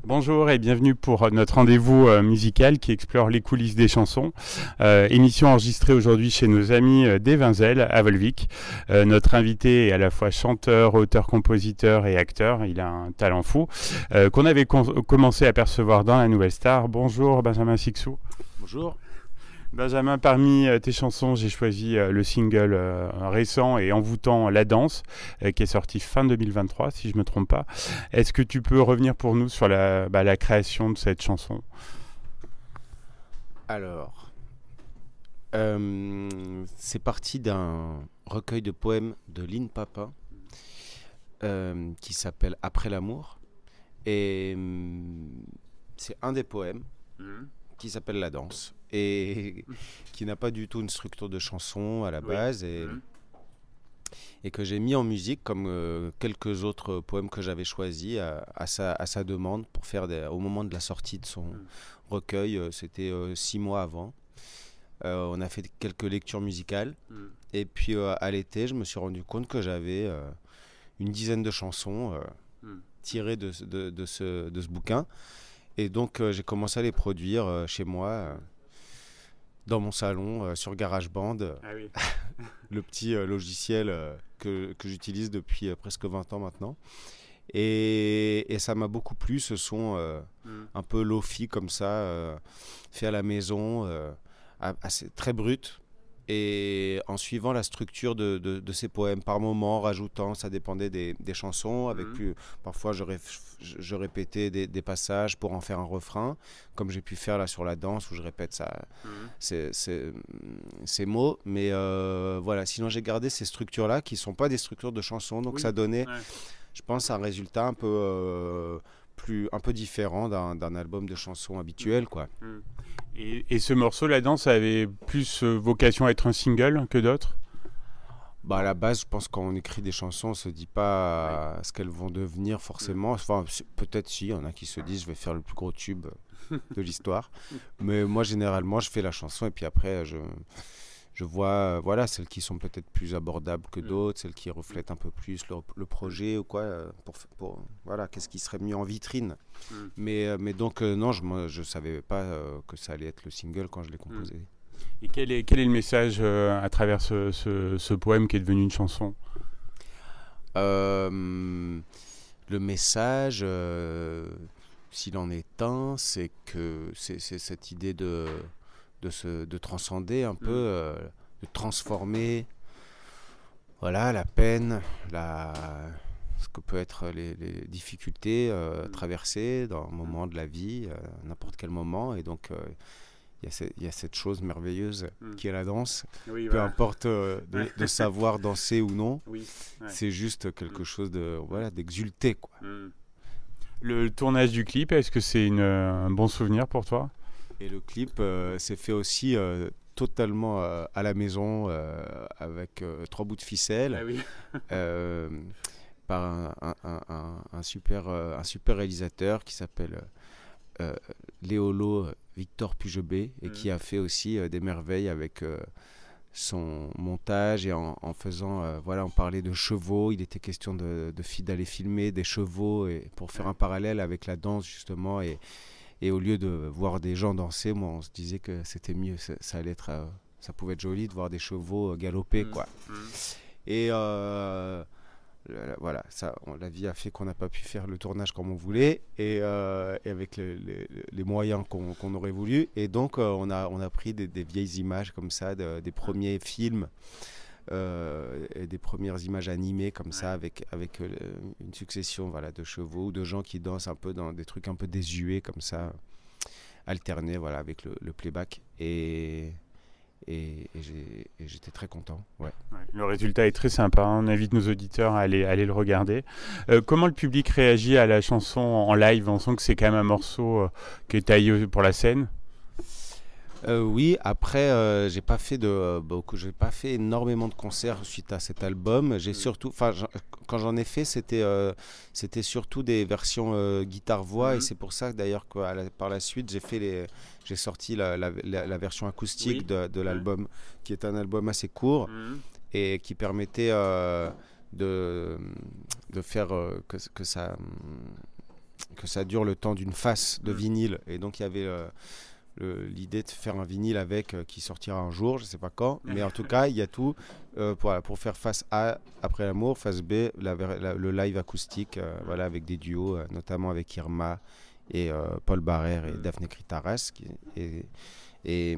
Bonjour et bienvenue pour notre rendez-vous musical qui explore les coulisses des chansons. Émission enregistrée aujourd'hui chez nos amis des Vinzelles à Volvic. Notre invité est à la fois chanteur, auteur, compositeur et acteur. Il a un talent fou qu'on avait commencé à percevoir dans La Nouvelle Star. Bonjour Benjamin Sixou. Bonjour. Benjamin, parmi tes chansons, j'ai choisi le single récent et envoûtant La Danse, qui est sorti fin 2023, si je ne me trompe pas. Est-ce que tu peux revenir pour nous sur la création de cette chanson? Alors, c'est parti d'un recueil de poèmes de Lynn Papin qui s'appelle Après l'amour. Et c'est un des poèmes qui s'appelle La Danse et qui n'a pas du tout une structure de chanson à la base et que j'ai mis en musique comme quelques autres poèmes que j'avais choisis à sa demande pour faire au moment de la sortie de son recueil. C'était 6 mois avant. On a fait quelques lectures musicales et puis à l'été, je me suis rendu compte que j'avais une dizaine de chansons tirées de ce bouquin. Et donc j'ai commencé à les produire chez moi, dans mon salon, sur GarageBand, le petit logiciel que j'utilise depuis presque 20 ans maintenant. Et ça m'a beaucoup plu, ce son un peu lo-fi comme ça, fait à la maison, assez, très brut. Et en suivant la structure de ces poèmes par moment, rajoutant, ça dépendait des chansons. Parfois, je répétais des passages pour en faire un refrain, comme j'ai pu faire là sur La Danse, où je répète ces mots. Mais voilà, sinon j'ai gardé ces structures-là, qui ne sont pas des structures de chansons. Donc ça donnait, je pense, un résultat un peu différent d'un album de chansons habituel, quoi. Et ce morceau, La Danse, avait plus vocation à être un single que d'autres? À la base, je pense quand on écrit des chansons, on se dit pas ce qu'elles vont devenir forcément. Enfin, peut-être si, il y en a qui se disent je vais faire le plus gros tube de l'histoire. Mais moi, généralement, je fais la chanson et puis après, je vois voilà, celles qui sont peut-être plus abordables que d'autres, celles qui reflètent un peu plus le projet ou quoi, voilà, qu'est-ce qui serait mieux en vitrine. Mais donc, non, je savais pas que ça allait être le single quand je l'ai composé. Et quel est le message à travers ce poème qui est devenu une chanson? Le message, s'il en est un, c'est que c'est cette idée de transcender un peu, de transformer, voilà, la peine, ce que peut être les difficultés traversées dans un moment de la vie, n'importe quel moment. Et donc, il y a cette chose merveilleuse qui est la danse. Peu importe de savoir danser ou non, c'est juste quelque chose d'exulté, quoi. Le tournage du clip, est-ce que c'est un bon souvenir pour toi? Et le clip s'est fait aussi totalement à la maison, avec 3 bouts de ficelle, par un super réalisateur qui s'appelle Léolo Victor Pugebé, et qui a fait aussi des merveilles avec son montage et en faisant, voilà, on parlait de chevaux, il était question d'aller filmer des chevaux et pour faire un parallèle avec la danse justement, et au lieu de voir des gens danser, moi on se disait que c'était mieux, ça allait être, ça pouvait être joli de voir des chevaux galoper, quoi. Et voilà, la vie a fait qu'on n'a pas pu faire le tournage comme on voulait, et avec les moyens qu'on aurait voulu. Et donc, on a pris des vieilles images comme ça, des premiers films, et des premières images animées comme ça, avec une succession, voilà, de chevaux ou de gens qui dansent un peu dans des trucs un peu désuets comme ça, alternés, voilà, avec le playback. Et j'étais très content. Le résultat est très sympa, on invite nos auditeurs à aller le regarder. Comment le public réagit à la chanson en live? On sent que c'est quand même un morceau qui est taillé pour la scène. Oui, après, j'ai pas fait énormément de concerts suite à cet album. J'ai surtout, quand j'en ai fait, c'était surtout des versions guitare-voix, et c'est pour ça d'ailleurs que par la suite, j'ai sorti la version acoustique de l'album, qui est un album assez court et qui permettait de faire que ça que ça dure le temps d'une face de vinyle. Et donc il y avait l'idée de faire un vinyle avec qui sortira un jour, je sais pas quand, mais en tout cas il y a tout pour faire face A après l'amour, face B le live acoustique, voilà, avec des duos, notamment avec Irma et Paul Barrère et Daphné Kritaras et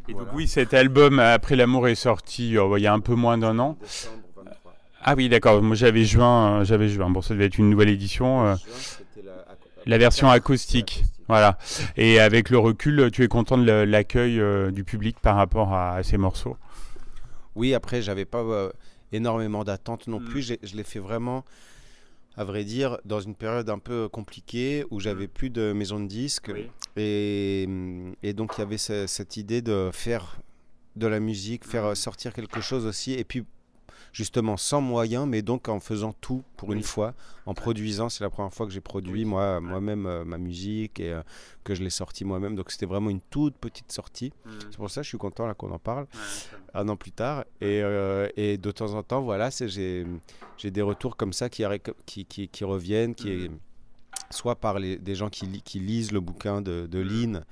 voilà. Donc oui, cet album Après l'amour est sorti il y a un peu moins d'un an. Décembre 23. Ah oui, d'accord. Moi j'avais juin. Bon, ça devait être une nouvelle édition. La version acoustique. Voilà. Et avec le recul, tu es content de l'accueil du public par rapport à ces morceaux? Oui, après, j'avais pas énormément d'attentes non plus. Je l'ai fait vraiment, à vrai dire, dans une période un peu compliquée où j'avais plus de maison de disques. Oui. Et donc, il y avait cette idée de faire de la musique, faire sortir quelque chose aussi. Et puis, justement, sans moyens, mais donc en faisant tout pour une fois, en produisant. C'est la première fois que j'ai produit moi-même ma musique et que je l'ai sortie moi-même. Donc c'était vraiment une toute petite sortie. C'est pour ça que je suis content là qu'on en parle un an plus tard. Et de temps en temps, voilà, j'ai des retours comme ça qui reviennent, soit par des gens qui lisent le bouquin de Lynn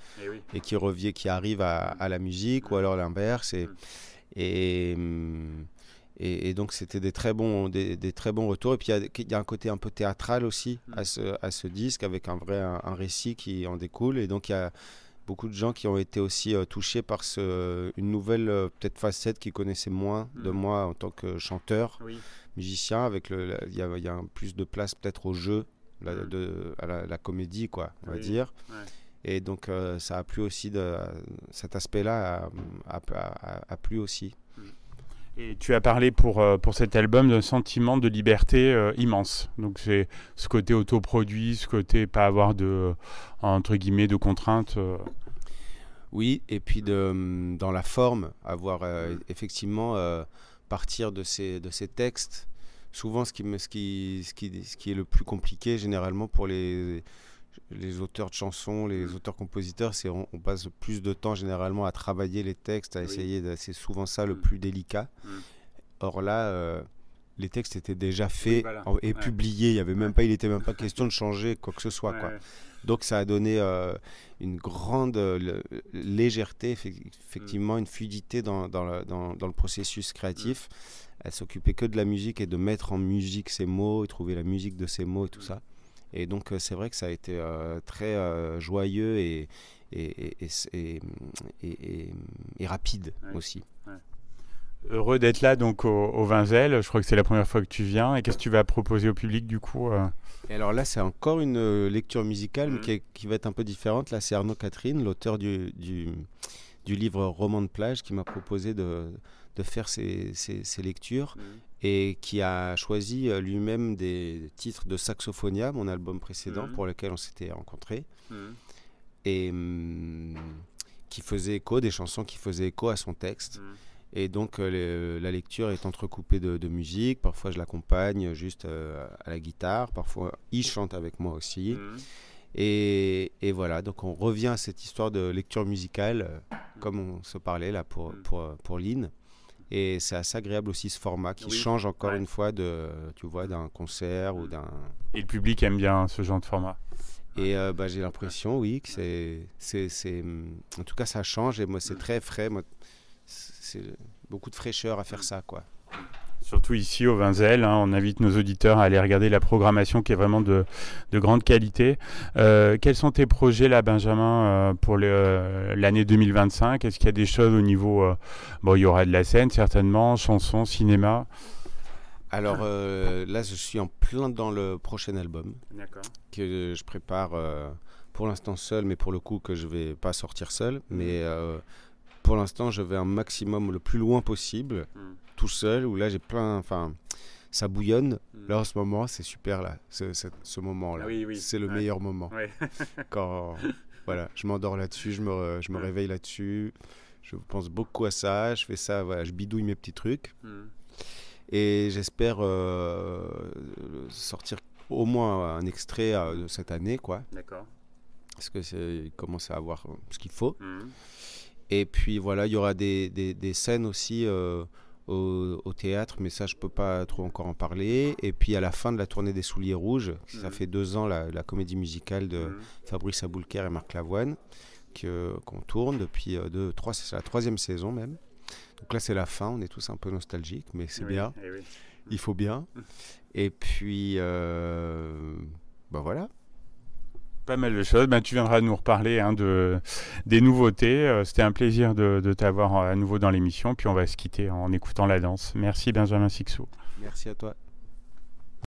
et qui arrivent à la musique, ou alors l'inverse. Et donc c'était des très bons retours. Et puis il y a un côté un peu théâtral aussi à ce disque, avec un récit qui en découle. Et donc il y a beaucoup de gens qui ont été aussi touchés par une nouvelle peut-être facette qu'ils connaissaient moins de moi en tant que chanteur, musicien. Il y a plus de place peut-être au jeu, à la comédie, quoi, on va dire. Et donc ça a plu aussi, cet aspect-là a plu aussi. Et tu as parlé pour cet album d'un sentiment de liberté immense. Donc c'est ce côté autoproduit, ce côté pas avoir entre guillemets de contraintes. Oui, et puis dans la forme, avoir effectivement partir de ces textes. Souvent, ce qui est le plus compliqué généralement pour les auteurs de chansons, les auteurs-compositeurs, c'est on passe plus de temps généralement à travailler les textes, à essayer, c'est souvent ça le plus délicat. Or là, les textes étaient déjà faits et publiés, il n'était même pas question de changer quoi que ce soit, quoi. Donc ça a donné une grande légèreté, effectivement, une fluidité dans le processus créatif. Elle s'occupait que de la musique et de mettre en musique ces mots et trouver la musique de ces mots et tout ça. Et donc c'est vrai que ça a été très joyeux et rapide aussi. Heureux d'être là donc au Vinzel. Je crois que c'est la première fois que tu viens. Et qu'est-ce que tu vas proposer au public du coup Et alors là, c'est encore une lecture musicale mais qui va être un peu différente. Là, c'est Arnaud Catherine, l'auteur du livre Roman de plage, qui m'a proposé de faire ces lectures et qui a choisi lui-même des titres de Saxophonia, mon album précédent pour lequel on s'était rencontrés, et qui faisait écho, des chansons qui faisaient écho à son texte. Et donc la lecture est entrecoupée de musique. Parfois je l'accompagne juste à la guitare, parfois il chante avec moi aussi. Et voilà, donc on revient à cette histoire de lecture musicale, comme on se parlait là pour Lynn. Et c'est assez agréable aussi ce format qui change encore une fois tu vois, d'un concert ou d'un... Et le public aime bien ce genre de format. Et j'ai l'impression, oui, que c'est en tout cas ça change, et moi c'est très frais. Moi, c'est beaucoup de fraîcheur à faire ça, quoi. Surtout ici au Vinzel, on invite nos auditeurs à aller regarder la programmation qui est vraiment de grande qualité. Quels sont tes projets là, Benjamin, pour l'année 2025? Est-ce qu'il y a des choses au niveau... il y aura de la scène certainement, chansons, cinéma. Alors là, je suis en plein dans le prochain album que je prépare pour l'instant seul, mais pour le coup que je vais pas sortir seul. Mais pour l'instant, je vais un maximum le plus loin possible, tout seul, où là j'ai ça bouillonne. Là en ce moment, c'est super là, ce moment-là. C'est le meilleur moment. Quand voilà, je m'endors là-dessus, je me réveille là-dessus, je pense beaucoup à ça, je fais ça, voilà, je bidouille mes petits trucs. Et j'espère sortir au moins un extrait de cette année, quoi. D'accord. Parce que il commence à avoir ce qu'il faut. Et puis voilà, il y aura des scènes aussi au théâtre, mais ça je peux pas trop encore en parler. Et puis à la fin de la tournée des Souliers Rouges, ça fait 2 ans, la comédie musicale de Fabrice Aboulker et Marc Lavoine, qu'on tourne depuis 2, 3, c'est la 3e saison même. Donc là c'est la fin, on est tous un peu nostalgiques, mais c'est bien, il faut bien. Et puis voilà. Pas mal de choses. Tu viendras nous reparler des nouveautés. C'était un plaisir de t'avoir à nouveau dans l'émission. Puis on va se quitter en écoutant la danse. Merci Benjamin Sixou. Merci à toi.